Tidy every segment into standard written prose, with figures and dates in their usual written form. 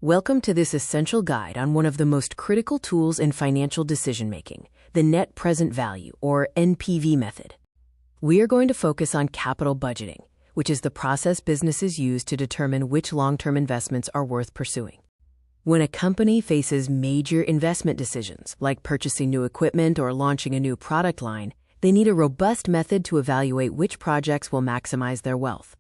Welcome to this essential guide on one of the most critical tools in financial decision-making, the net present value, or NPV method. We are going to focus on capital budgeting, which is the process businesses use to determine which long-term investments are worth pursuing. When a company faces major investment decisions, like purchasing new equipment or launching a new product line, they need a robust method to evaluate which projects will maximize their wealth.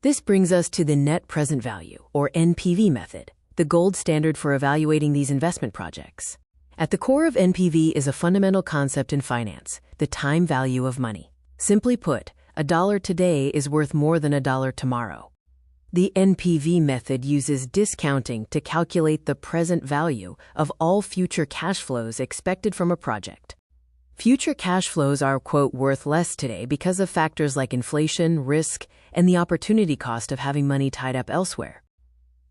This brings us to the net present value, or NPV method, the gold standard for evaluating these investment projects. At the core of NPV is a fundamental concept in finance, the time value of money. Simply put, a dollar today is worth more than a dollar tomorrow. The NPV method uses discounting to calculate the present value of all future cash flows expected from a project. Future cash flows are, quote, worth less today because of factors like inflation, risk, and the opportunity cost of having money tied up elsewhere.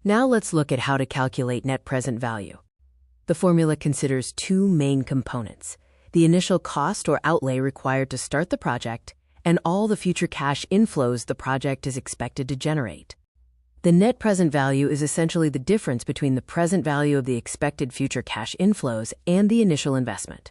Now let's look at how to calculate net present value. The formula considers two main components: the initial cost or outlay required to start the project, and all the future cash inflows the project is expected to generate. The net present value is essentially the difference between the present value of the expected future cash inflows and the initial investment.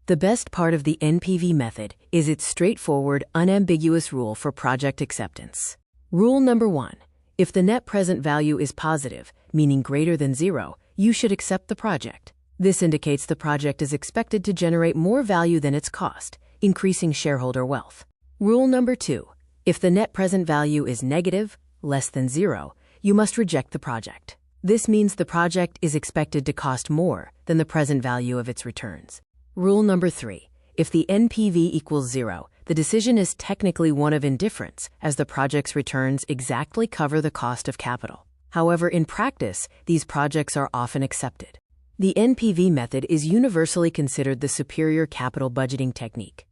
The best part of the NPV method is its straightforward, unambiguous rule for project acceptance. Rule number 1. If the net present value is positive, meaning greater than zero, you should accept the project. This indicates the project is expected to generate more value than its cost, increasing shareholder wealth. Rule number 2. If the net present value is negative, less than zero, you must reject the project. This means the project is expected to cost more than the present value of its returns. Rule number 3. If the NPV equals zero, the decision is technically one of indifference, as the project's returns exactly cover the cost of capital. However, in practice, these projects are often accepted. The NPV method is universally considered the superior capital budgeting technique.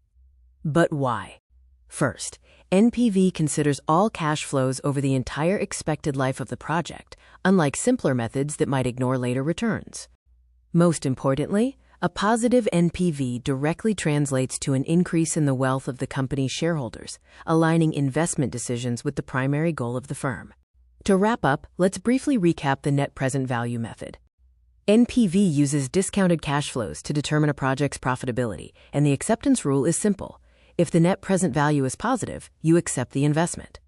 But why? First, NPV considers all cash flows over the entire expected life of the project, unlike simpler methods that might ignore later returns. Most importantly, a positive NPV directly translates to an increase in the wealth of the company's shareholders, aligning investment decisions with the primary goal of the firm. To wrap up, let's briefly recap the net present value method. NPV uses discounted cash flows to determine a project's profitability, and the acceptance rule is simple. If the net present value is positive, you accept the investment.